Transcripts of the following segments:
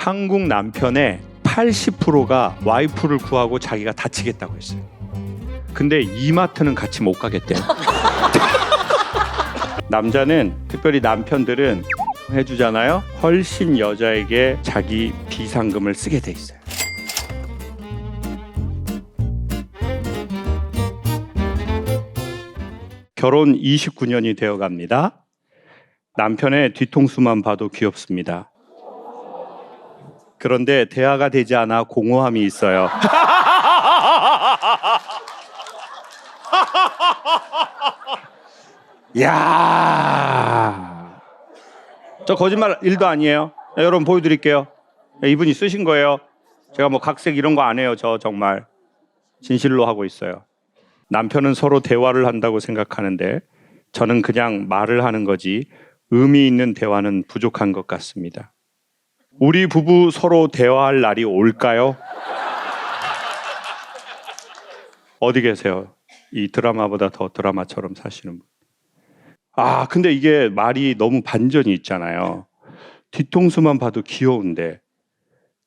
한국 남편의 80%가 와이프를 구하고 자기가 다치겠다고 했어요. 근데 이마트는 같이 못 가겠대요. 남자는, 특별히 남편들은 해주잖아요. 훨씬 여자에게 자기 비상금을 쓰게 돼 있어요. 결혼 29년이 되어 갑니다. 남편의 뒤통수만 봐도 귀엽습니다. 그런데 대화가 되지 않아 공허함이 있어요. 야, 저 거짓말 1도 아니에요. 여러분 보여드릴게요. 이분이 쓰신 거예요. 제가 뭐 각색 이런 거 안 해요. 저 정말 진실로 하고 있어요. 남편은 서로 대화를 한다고 생각하는데 저는 그냥 말을 하는 거지 의미 있는 대화는 부족한 것 같습니다. 우리 부부 서로 대화할 날이 올까요? 어디 계세요? 이 드라마보다 더 드라마처럼 사시는 분. 아, 근데 이게 말이 너무 반전이 있잖아요. 뒤통수만 봐도 귀여운데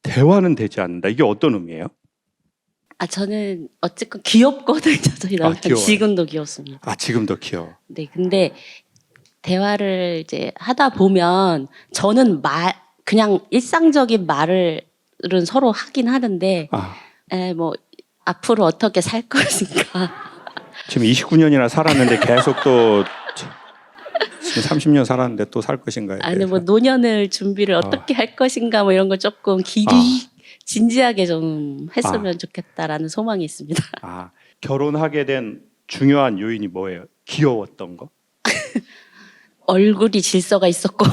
대화는 되지 않는다. 이게 어떤 의미예요? 저는 어쨌건 귀엽거든요. 저희 남편 귀여워요. 지금도 귀엽습니다. 아, 지금도 귀여워. 네, 근데 대화를 이제 하다 보면 저는 그냥 일상적인 말은 서로 하긴 하는데, 뭐 앞으로 어떻게 살 것인가. 지금 29년이나 살았는데 계속 또 지금 30년 살았는데 또 살 것인가요? 아니 뭐 노년을 준비를 어떻게 할 것인가 뭐 이런 거 조금 진지하게 좀 했으면 좋겠다라는 소망이 있습니다. 결혼하게 된 중요한 요인이 뭐예요? 귀여웠던 거? 얼굴이 질서가 있었고.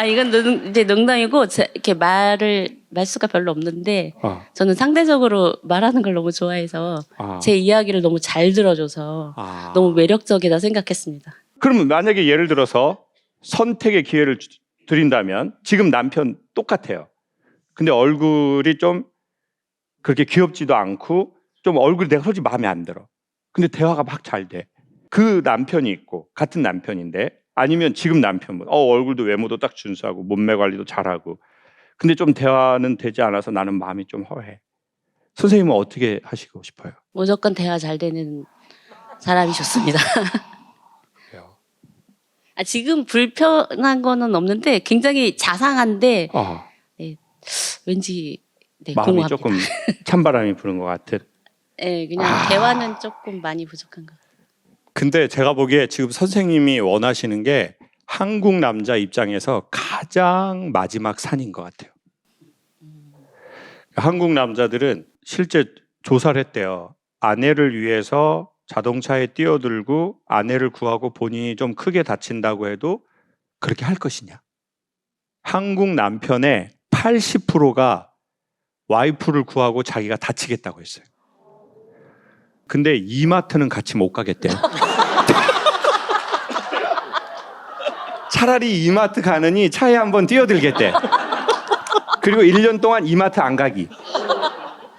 이건 이제 농담이고 이렇게 말수가 별로 없는데 저는 상대적으로 말하는 걸 너무 좋아해서 제 이야기를 너무 잘 들어줘서 너무 매력적이다 생각했습니다. 그러면 만약에 예를 들어서 선택의 기회를 드린다면 지금 남편 똑같아요. 근데 얼굴이 좀 그렇게 귀엽지도 않고 좀 얼굴이 내가 솔직히 마음에 안 들어. 근데 대화가 막 잘 돼. 그 남편이 있고 같은 남편인데 아니면 지금 남편 얼굴도 외모도 딱 준수하고 몸매 관리도 잘하고 근데 좀 대화는 되지 않아서 나는 마음이 좀 허해. 선생님은 어떻게 하시고 싶어요? 무조건 대화 잘 되는 사람이 좋습니다. 지금 불편한 거는 없는데 굉장히 자상한데 네, 왠지 마음이 공허합니다. 조금 찬바람이 부는 것 같은. 네, 그냥 대화는 조금 많이 부족한 것 같아요. 근데 제가 보기에 지금 선생님이 원하시는 게 한국 남자 입장에서 가장 마지막 산인 것 같아요. 한국 남자들은 실제 조사를 했대요. 아내를 위해서 자동차에 뛰어들고 아내를 구하고 본인이 좀 크게 다친다고 해도 그렇게 할 것이냐. 한국 남편의 80%가 와이프를 구하고 자기가 다치겠다고 했어요. 근데 이마트는 같이 못 가겠대요. 차라리 이마트 가느니 차에 한번 뛰어들겠대. 그리고 1년 동안 이마트 안 가기.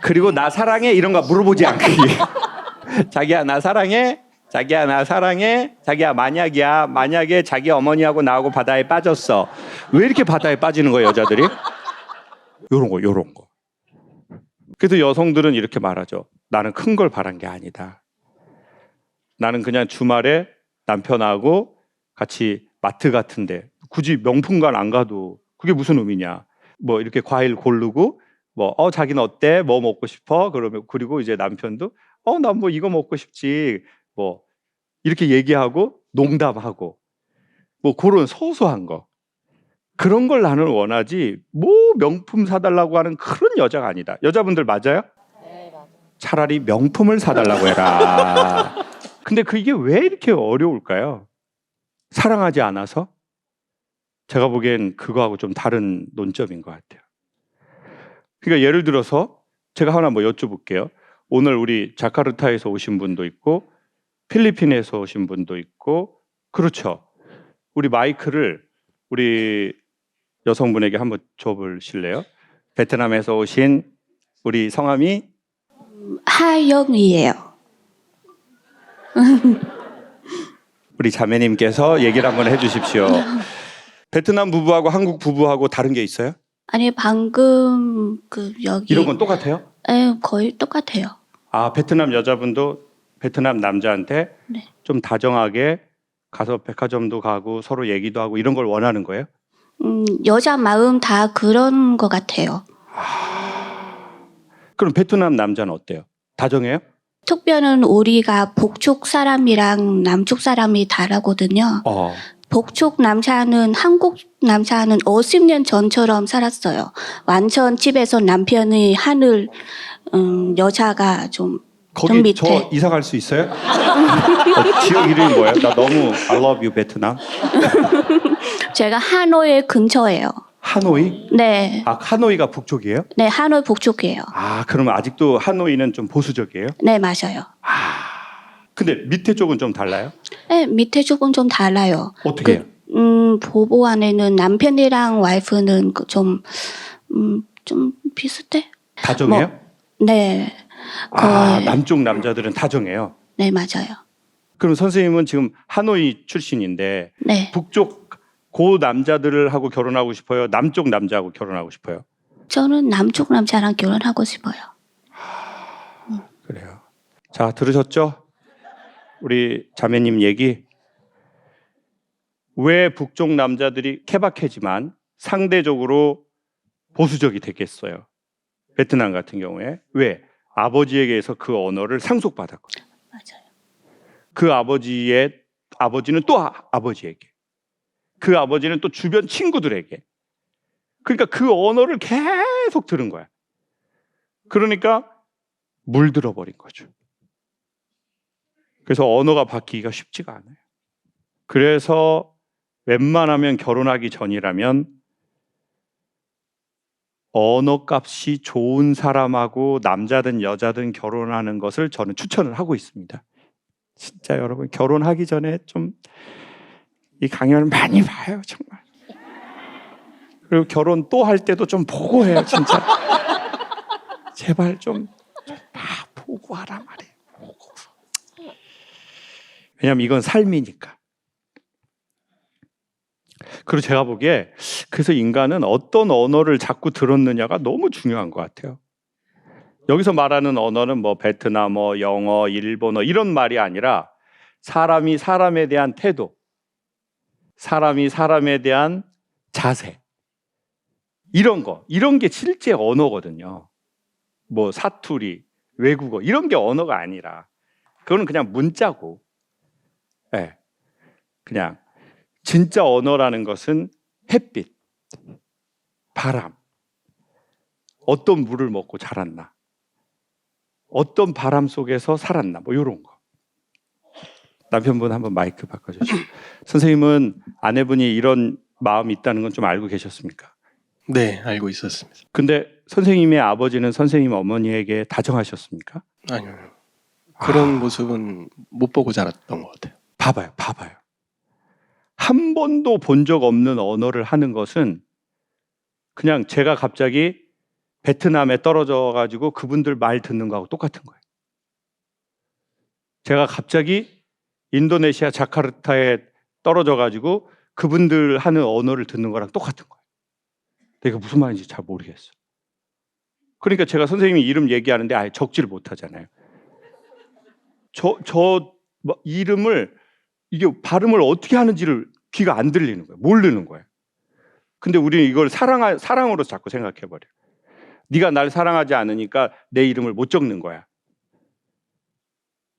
그리고 나 사랑해 이런 거 물어보지 않기. 자기야 나 사랑해. 자기야 나 사랑해. 자기야 만약에 자기 어머니하고 나하고 바다에 빠졌어. 왜 이렇게 바다에 빠지는 거예요 여자들이? 요런 거. 그래서 여성들은 이렇게 말하죠. 나는 큰 걸 바란 게 아니다. 나는 그냥 주말에 남편하고 같이 마트 같은데 굳이 명품관 안 가도 그게 무슨 의미냐. 뭐 이렇게 과일 고르고 자기는 어때? 뭐 먹고 싶어? 그러면 그리고 이제 남편도 난 뭐 이거 먹고 싶지. 뭐 이렇게 얘기하고 농담하고 뭐 그런 소소한 거. 그런 걸 나는 원하지 뭐 명품 사달라고 하는 그런 여자가 아니다. 여자분들 맞아요? 네, 맞아요. 차라리 명품을 사달라고 해라. 근데 그게 왜 이렇게 어려울까요? 사랑하지 않아서? 제가 보기엔 그거하고 좀 다른 논점인 것 같아요. 그러니까 예를 들어서 제가 하나 여쭤볼게요. 오늘 우리 자카르타에서 오신 분도 있고 필리핀에서 오신 분도 있고 그렇죠. 우리 마이크를 우리 여성분에게 한번 줘보실래요? 베트남에서 오신 우리 성함이 하영이에요. 우리 자매님께서 얘기를 한번 해주십시오. 베트남 부부하고 한국 부부하고 다른 게 있어요? 아니 방금 그 여기 이런 건 똑같아요? 네, 거의 똑같아요. 아, 베트남 여자분도 베트남 남자한테 네. 좀 다정하게 가서 백화점도 가고 서로 얘기도 하고 이런 걸 원하는 거예요? 여자 마음 다 그런 것 같아요. 그럼 베트남 남자는 어때요? 다정해요? 특별은 우리가 북쪽 사람이랑 남쪽 사람이 다르거든요. 북쪽 남자는 한국 남자는 50년 전처럼 살았어요. 완전 집에서 남편이 하늘 여자가 좀 거기 밑에. 저 이사 갈 수 있어요? 지역 이름이 뭐예요? 나 너무 I love you 베트남. 제가 하노이 근처예요. 하노이? 네. 아, 하노이가 북쪽이에요? 네, 하노이 북쪽이에요. 아, 그러면 아직도 하노이는 좀 보수적이에요? 네, 맞아요. 근데 밑에 쪽은 좀 달라요? 네, 밑에 쪽은 좀 달라요. 어떻게 해요? 부부 안에는 남편이랑 와이프는 좀 비슷해? 다정해요? 네. 남쪽 남자들은 다정해요. 네, 맞아요. 그럼 선생님은 지금 하노이 출신인데 네. 북쪽 고 남자들을 하고 결혼하고 싶어요? 남쪽 남자하고 결혼하고 싶어요? 저는 남쪽 남자랑 결혼하고 싶어요. 그래요. 자, 들으셨죠? 우리 자매님 얘기. 왜 북쪽 남자들이 케바케지만 상대적으로 보수적이 됐겠어요? 베트남 같은 경우에. 왜? 아버지에게서 그 언어를 상속받았거든요. 맞아요. 그 아버지는 또 아버지에게. 그 아버지는 또 주변 친구들에게. 그러니까 그 언어를 계속 들은 거야. 그러니까 물들어 버린 거죠. 그래서 언어가 바뀌기가 쉽지가 않아요. 그래서 웬만하면 결혼하기 전이라면 언어값이 좋은 사람하고 남자든 여자든 결혼하는 것을 저는 추천을 하고 있습니다. 진짜 여러분 결혼하기 전에 좀 이 강연을 많이 봐요, 정말. 그리고 결혼 또 할 때도 좀 보고 해요, 진짜. 제발 좀 다 보고 하라 말이에요. 보고. 왜냐하면 이건 삶이니까. 그리고 제가 보기에 그래서 인간은 어떤 언어를 자꾸 들었느냐가 너무 중요한 것 같아요. 여기서 말하는 언어는 뭐 베트남어, 영어, 일본어 이런 말이 아니라 사람이 사람에 대한 태도, 사람이 사람에 대한 자세 이런 게 실제 언어거든요. 뭐 사투리, 외국어 이런 게 언어가 아니라 그거는 그냥 문자고, 네. 그냥 진짜 언어라는 것은 햇빛, 바람, 어떤 물을 먹고 자랐나, 어떤 바람 속에서 살았나, 뭐 이런 거. 남편분 한번 마이크 바꿔주시죠. 선생님은 아내분이 이런 마음이 있다는 건 좀 알고 계셨습니까? 네, 알고 있었습니다. 근데 선생님의 아버지는 선생님 어머니에게 다정하셨습니까? 아니요. 그런 모습은 못 보고 자랐던 것 같아요. 봐봐요. 한 번도 본 적 없는 언어를 하는 것은 그냥 제가 갑자기 베트남에 떨어져 가지고 그분들 말 듣는 거하고 똑같은 거예요. 제가 갑자기 인도네시아 자카르타에 떨어져 가지고 그분들 하는 언어를 듣는 거랑 똑같은 거예요. 내가 무슨 말인지 잘 모르겠어. 그러니까 제가 선생님이 이름 얘기하는데 아예 적지를 못하잖아요. 저 이름을 이게 발음을 어떻게 하는지를 귀가 안 들리는 거예요. 모르는 거예요. 근데 우리는 이걸 사랑으로 자꾸 생각해버려요. 네가 날 사랑하지 않으니까 내 이름을 못 적는 거야.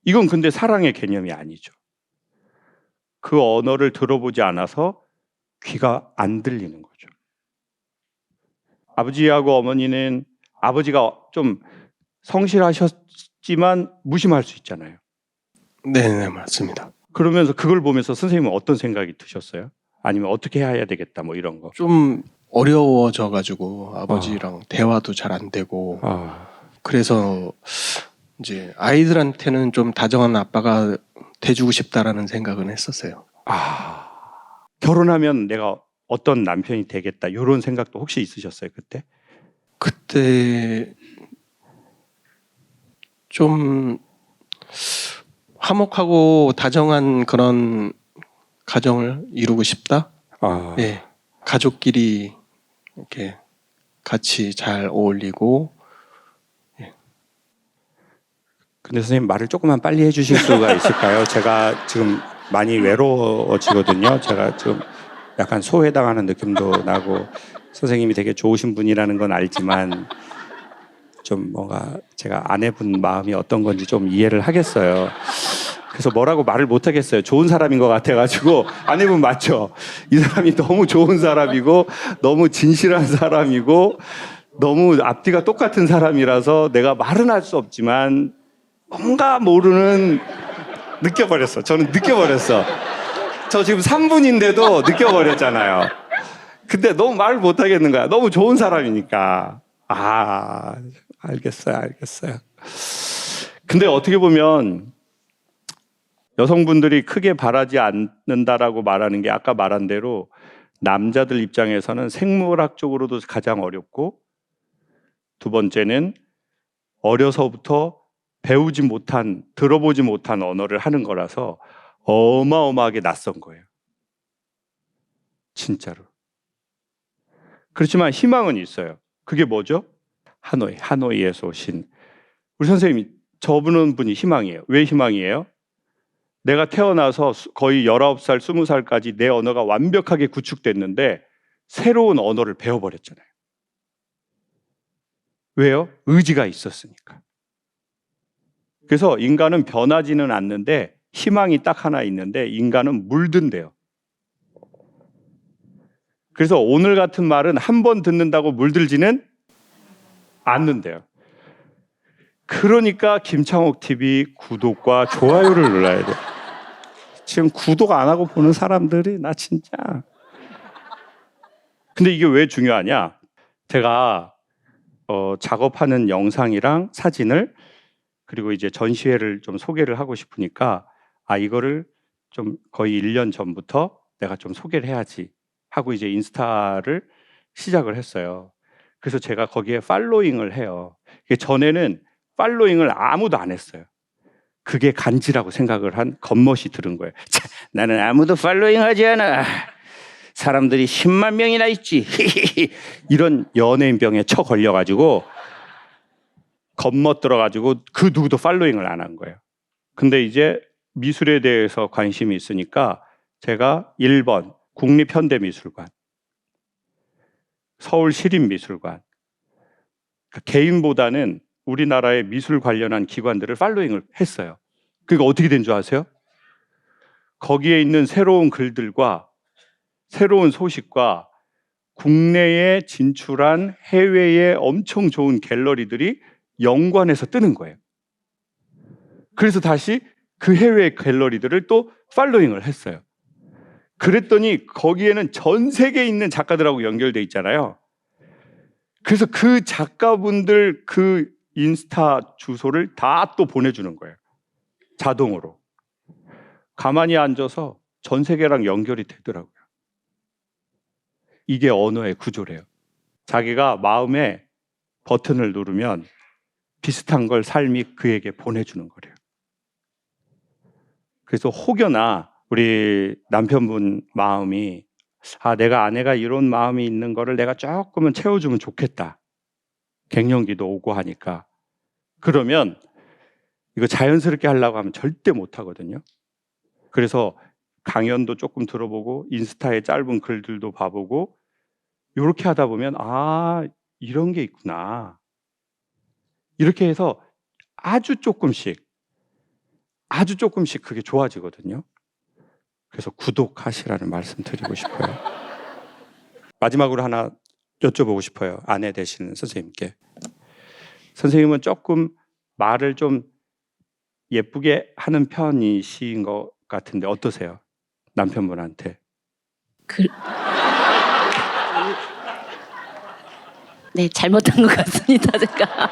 이건 근데 사랑의 개념이 아니죠. 그 언어를 들어보지 않아서 귀가 안 들리는 거죠. 아버지하고 어머니는 아버지가 좀 성실하셨지만 무심할 수 있잖아요. 네, 맞습니다. 그러면서 그걸 보면서 선생님은 어떤 생각이 드셨어요? 아니면 어떻게 해야 되겠다 뭐 이런 거. 좀 어려워져가지고 아버지랑 대화도 잘 안 되고 그래서 이제 아이들한테는 좀 다정한 아빠가 돼주고 싶다라는 생각은 했었어요. 결혼하면 내가 어떤 남편이 되겠다 이런 생각도 혹시 있으셨어요 그때? 그때 좀 화목하고 다정한 그런 가정을 이루고 싶다. 아, 네. 가족끼리 이렇게 같이 잘 어울리고. 근데 선생님 말을 조금만 빨리 해주실 수가 있을까요? 제가 지금 많이 외로워지거든요. 제가 지금 약간 소외당하는 느낌도 나고 선생님이 되게 좋으신 분이라는 건 알지만 좀 뭔가 제가 아내분 마음이 어떤 건지 좀 이해를 하겠어요. 그래서 뭐라고 말을 못 하겠어요. 좋은 사람인 것 같아가지고. 아내분 맞죠? 이 사람이 너무 좋은 사람이고 너무 진실한 사람이고 너무 앞뒤가 똑같은 사람이라서 내가 말은 할 수 없지만 뭔가 모르는 느껴버렸어. 저는 느껴버렸어. 저 지금 3분인데도 느껴버렸잖아요. 근데 너무 말을 못 하겠는 거야. 너무 좋은 사람이니까. 아, 알겠어요. 근데 어떻게 보면 여성분들이 크게 바라지 않는다라고 말하는 게 아까 말한 대로 남자들 입장에서는 생물학적으로도 가장 어렵고 두 번째는 어려서부터 배우지 못한, 들어보지 못한 언어를 하는 거라서 어마어마하게 낯선 거예요. 진짜로. 그렇지만 희망은 있어요. 그게 뭐죠? 하노이에서 오신 우리 선생님이 저분은 분이 희망이에요. 왜 희망이에요? 내가 태어나서 거의 19살, 20살까지 내 언어가 완벽하게 구축됐는데 새로운 언어를 배워버렸잖아요. 왜요? 의지가 있었으니까. 그래서 인간은 변하지는 않는데 희망이 딱 하나 있는데 인간은 물든대요. 그래서 오늘 같은 말은 한 번 듣는다고 물들지는 않는데요. 그러니까 김창옥 TV 구독과 좋아요를 눌러야 돼요. 지금 구독 안 하고 보는 사람들이 나 진짜. 근데 이게 왜 중요하냐? 제가 작업하는 영상이랑 사진을 그리고 이제 전시회를 좀 소개를 하고 싶으니까 이거를 좀 거의 1년 전부터 내가 좀 소개를 해야지 하고 이제 인스타를 시작을 했어요. 그래서 제가 거기에 팔로잉을 해요. 전에는 팔로잉을 아무도 안 했어요. 그게 간지라고 생각을 한 겉멋이 들은 거예요. 차, 나는 아무도 팔로잉 하지 않아. 사람들이 10만 명이나 있지. 이런 연예인병에 쳐 걸려가지고 겉멋 들어가지고 그 누구도 팔로잉을 안 한 거예요. 근데 이제 미술에 대해서 관심이 있으니까 제가 1번 국립현대미술관, 서울시립미술관, 개인보다는 우리나라의 미술 관련한 기관들을 팔로잉을 했어요. 그게 어떻게 된 줄 아세요? 거기에 있는 새로운 글들과 새로운 소식과 국내에 진출한 해외의 엄청 좋은 갤러리들이 연관해서 뜨는 거예요. 그래서 다시 그 해외 갤러리들을 또 팔로잉을 했어요. 그랬더니 거기에는 전 세계에 있는 작가들하고 연결돼 있잖아요. 그래서 그 작가분들 그 인스타 주소를 다 또 보내주는 거예요. 자동으로. 가만히 앉아서 전 세계랑 연결이 되더라고요. 이게 언어의 구조래요. 자기가 마음에 버튼을 누르면 비슷한 걸 삶이 그에게 보내주는 거래요. 그래서 혹여나 우리 남편분 마음이 내가 아내가 이런 마음이 있는 거를 내가 조금은 채워주면 좋겠다. 갱년기도 오고 하니까. 그러면 이거 자연스럽게 하려고 하면 절대 못 하거든요. 그래서 강연도 조금 들어보고 인스타에 짧은 글들도 봐보고 이렇게 하다 보면 이런 게 있구나. 이렇게 해서 아주 조금씩 그게 좋아지거든요. 그래서 구독하시라는 말씀 드리고 싶어요. 마지막으로 하나 여쭤보고 싶어요. 아내 되시는 선생님께. 선생님은 조금 말을 좀 예쁘게 하는 편이신 것 같은데 어떠세요? 남편분한테. 네, 잘못한 것 같습니다, 제가.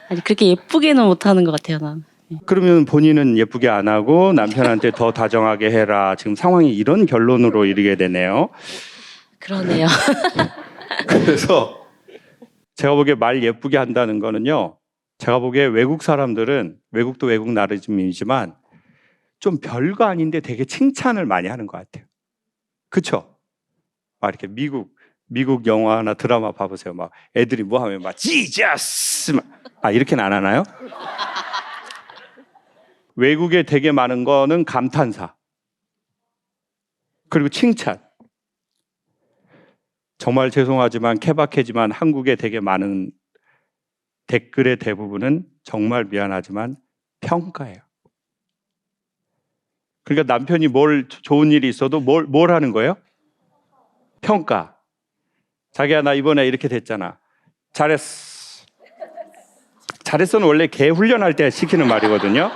아니, 그렇게 예쁘게는 못하는 것 같아요, 난. 그러면 본인은 예쁘게 안 하고 남편한테 더 다정하게 해라. 지금 상황이 이런 결론으로 이르게 되네요. 그러네요. 그래서 제가 보기에 말 예쁘게 한다는 거는요. 제가 보기에 외국 사람들은 외국도 외국 나름이지만 좀 별거 아닌데 되게 칭찬을 많이 하는 것 같아요. 그렇죠? 막 이렇게 미국 영화나 드라마 봐보세요. 막 애들이 뭐 하면 막 지저스 이렇게는 안 하나요? 외국에 되게 많은 거는 감탄사 그리고 칭찬. 정말 죄송하지만 케바케지만 한국에 되게 많은 댓글의 대부분은 정말 미안하지만 평가예요. 그러니까 남편이 좋은 일이 있어도 뭘 하는 거예요? 평가. 자기야 나 이번에 이렇게 됐잖아. 잘했어. 잘했어는 원래 개 훈련할 때 시키는 말이거든요.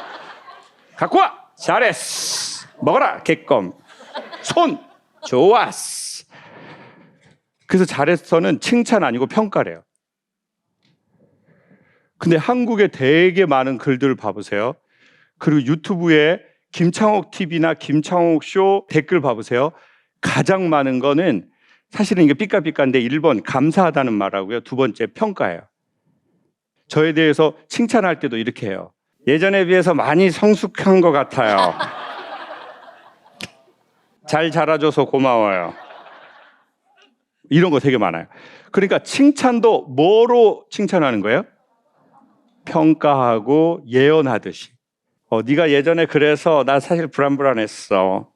갖고 와. 잘했어. 먹어라 개껌. 손 좋았어. 그래서 잘했어는 칭찬 아니고 평가래요. 근데 한국에 되게 많은 글들을 봐보세요. 그리고 유튜브에 김창옥 TV나 김창옥 쇼 댓글 봐보세요. 가장 많은 거는 사실은 이게 삐까삐까인데 1번 감사하다는 말하고요. 2번째 평가예요. 저에 대해서 칭찬할 때도 이렇게 해요. 예전에 비해서 많이 성숙한 것 같아요. 잘 자라줘서 고마워요. 이런 거 되게 많아요. 그러니까 칭찬도 뭐로 칭찬하는 거예요? 평가하고 예언하듯이. 네가 예전에 그래서 나 사실 불안했어.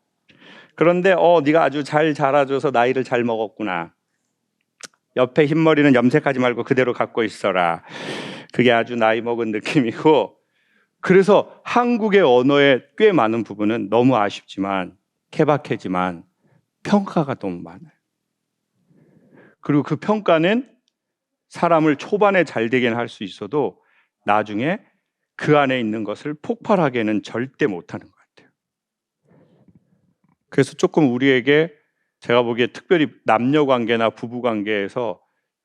그런데 네가 아주 잘 자라줘서 나이를 잘 먹었구나. 옆에 흰머리는 염색하지 말고 그대로 갖고 있어라. 그게 아주 나이 먹은 느낌이고. 그래서 한국의 언어에 꽤 많은 부분은 너무 아쉽지만 케바케지만 평가가 너무 많아요. 그리고 그 평가는 사람을 초반에 잘 되게는 할 수 있어도 나중에 그 안에 있는 것을 폭발하게는 절대 못하는 것 같아요. 그래서 조금 우리에게 제가 보기에 특별히 남녀 관계나 부부 관계에서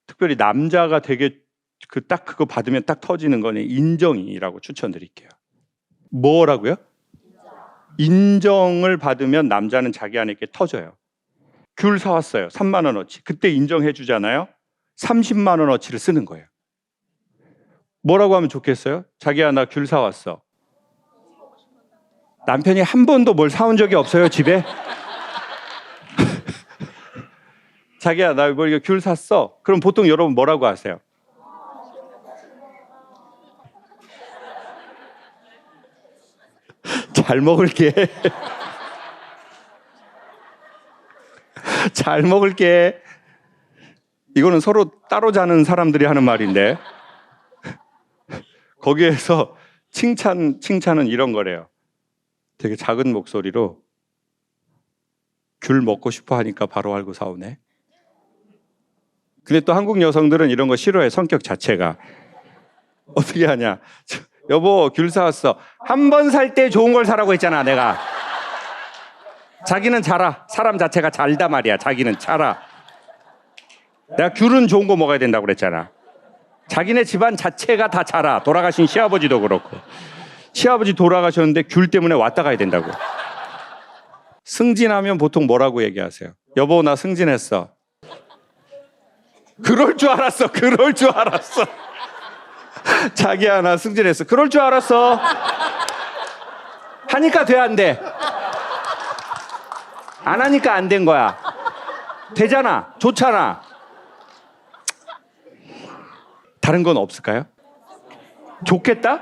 특별히 남자가 되게 딱 그거 받으면 딱 터지는 거는 인정이라고 추천드릴게요. 뭐라고요? 인정을 받으면 남자는 자기 안에 이렇게 터져요. 귤 사왔어요. 3만 원어치. 그때 인정해 주잖아요. 30만 원어치를 쓰는 거예요. 뭐라고 하면 좋겠어요? 자기야 나 귤 사왔어. 남편이 한 번도 뭘 사온 적이 없어요 집에? 자기야 나 이거 귤 샀어. 그럼 보통 여러분 뭐라고 하세요? 잘 먹을게. 잘 먹을게. 이거는 서로 따로 자는 사람들이 하는 말인데 거기에서 칭찬은 이런 거래요. 되게 작은 목소리로 귤 먹고 싶어 하니까 바로 알고 사오네. 근데 또 한국 여성들은 이런 거 싫어해. 성격 자체가. 어떻게 하냐. 여보 귤 사왔어. 한 번 살 때 좋은 걸 사라고 했잖아 내가. 자기는 자라. 사람 자체가 잘다 말이야. 자기는 자라. 내가 귤은 좋은 거 먹어야 된다고 그랬잖아. 자기네 집안 자체가 다 자라. 돌아가신 시아버지도 그렇고. 시아버지 돌아가셨는데 귤 때문에 왔다 가야 된다고. 승진하면 보통 뭐라고 얘기하세요? 여보 나 승진했어. 그럴 줄 알았어. 그럴 줄 알았어. 자기야 나 승진했어. 그럴 줄 알았어. 하니까 돼 안 돼? 안 하니까 안 된 거야. 되잖아. 좋잖아. 다른 건 없을까요? 좋겠다?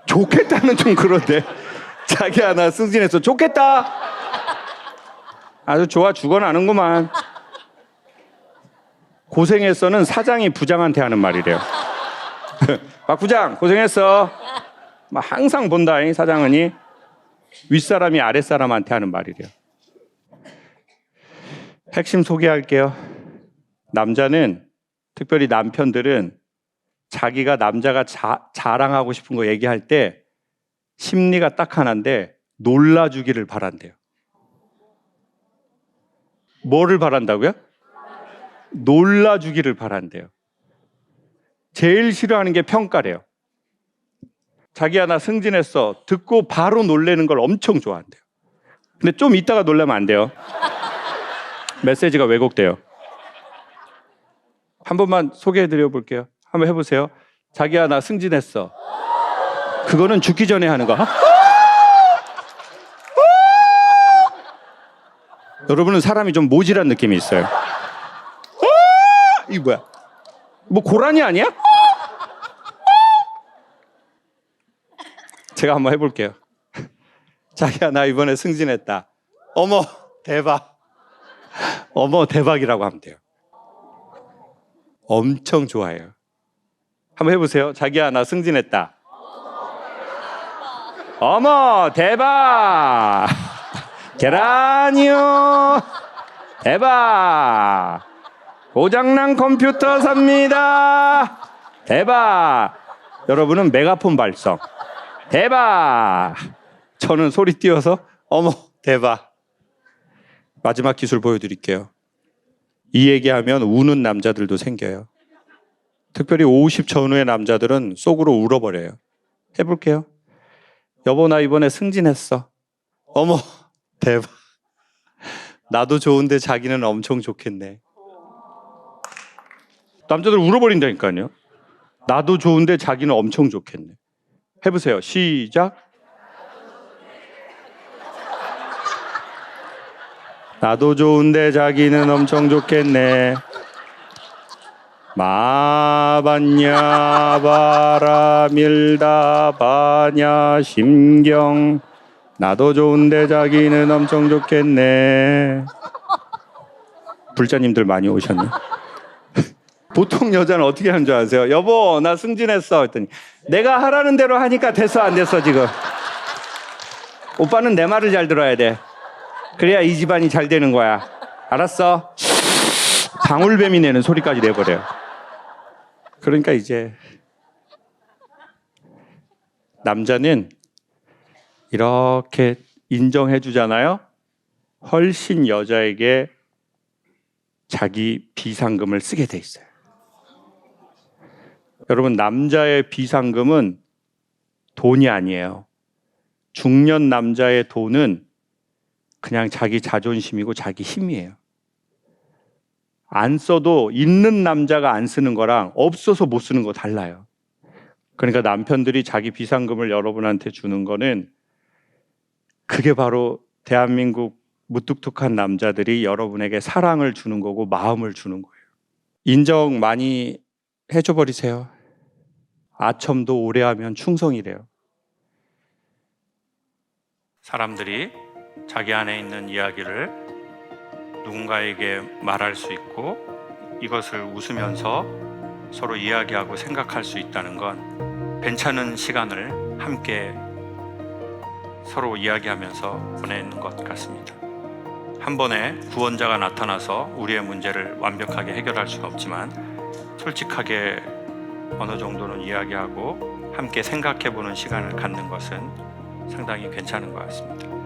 좋겠다는 좀 그런데. 자기야 나 승진했어. 좋겠다. 아주 좋아 죽어나는구만. 고생했어는 사장이 부장한테 하는 말이래요. 박 부장 고생했어. 막 항상 본다 이 사장은이. 윗사람이 아랫사람한테 하는 말이래요. 핵심 소개할게요. 남자는 특별히 남편들은 자기가 남자가 자랑하고 싶은 거 얘기할 때 심리가 딱 하나인데 놀라주기를 바란대요. 뭐를 바란다고요? 놀라주기를 바란대요. 제일 싫어하는 게 평가래요. 자기야 나 승진했어. 듣고 바로 놀래는 걸 엄청 좋아한대요. 근데 좀 이따가 놀라면 안 돼요. 메시지가 왜곡돼요. 한 번만 소개해드려 볼게요. 한번 해보세요. 자기야 나 승진했어. 그거는 죽기 전에 하는 거. 여러분은 사람이 좀 모질한 느낌이 있어요. 이거 뭐야? 뭐 고라니 아니야? 제가 한번 해볼게요. 자기야, 나 이번에 승진했다. 어머, 대박. 어머, 대박이라고 하면 돼요. 엄청 좋아해요. 한번 해보세요. 자기야, 나 승진했다. 어머, 대박. 계란이요. 대박. 고장난 컴퓨터 삽니다. 대박. 여러분은 메가폰 발성. 대박. 저는 소리 띄워서 어머, 대박. 마지막 기술 보여드릴게요. 이 얘기하면 우는 남자들도 생겨요. 특별히 50 전후의 남자들은 속으로 울어버려요. 해볼게요. 여보, 나 이번에 승진했어. 어머, 대박. 나도 좋은데 자기는 엄청 좋겠네. 남자들 울어버린다니까요. 나도 좋은데 자기는 엄청 좋겠네. 해보세요. 시작. 나도 좋은데 자기는 엄청 좋겠네. 마봤냐 바라 밀다 바냐 심경. 나도 좋은데 자기는 엄청 좋겠네. 불자님들 많이 오셨네. 보통 여자는 어떻게 하는 줄 아세요? 여보, 나 승진했어 했더니 내가 하라는 대로 하니까 됐어 안 됐어 지금. 오빠는 내 말을 잘 들어야 돼. 그래야 이 집안이 잘 되는 거야. 알았어? 방울뱀이 내는 소리까지 내버려요. 그러니까 이제 남자는 이렇게 인정해 주잖아요. 훨씬 여자에게 자기 비상금을 쓰게 돼 있어요. 여러분, 남자의 비상금은 돈이 아니에요. 중년 남자의 돈은 그냥 자기 자존심이고 자기 힘이에요. 안 써도 있는 남자가 안 쓰는 거랑 없어서 못 쓰는 거 달라요. 그러니까 남편들이 자기 비상금을 여러분한테 주는 거는 그게 바로 대한민국 무뚝뚝한 남자들이 여러분에게 사랑을 주는 거고 마음을 주는 거예요. 인정 많이 해줘 버리세요. 아첨도 오래 하면 충성이래요. 사람들이 자기 안에 있는 이야기를 누군가에게 말할 수 있고 이것을 웃으면서 서로 이야기하고 생각할 수 있다는 건 괜찮은 시간을 함께 서로 이야기하면서 보내는 것 같습니다. 한 번에 구원자가 나타나서 우리의 문제를 완벽하게 해결할 수는 없지만 솔직하게 어느 정도는 이야기하고 함께 생각해보는 시간을 갖는 것은 상당히 괜찮은 것 같습니다.